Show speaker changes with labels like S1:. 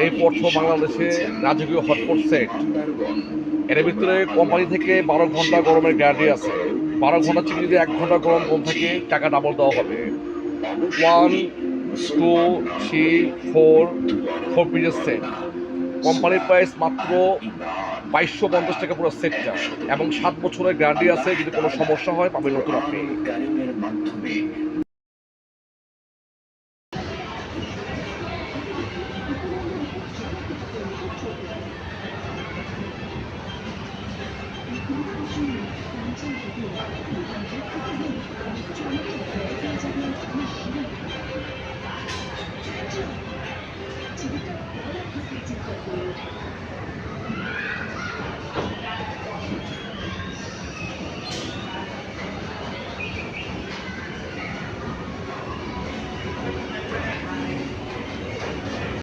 S1: এই প্রথম বাংলাদেশে রাজকীয় হটপট সেট। এর ভিতরে কোম্পানি থেকে 12 ঘন্টা গরমের গ্যারান্টি আছে। 12 ঘন্টা থেকে যদি 1 ঘন্টা গরম কম থাকে টাকা ডাবল দেওয়া হবে। 1, 2, 3, 4 পিসের সেট। কোম্পানির প্রাইস মাত্র 2250 টাকা পুরো সেটটা, এবং 7 বছরের গ্যারান্টি আছে। যদি কোনো সমস্যা হয় পাবেন নতুন আপনি।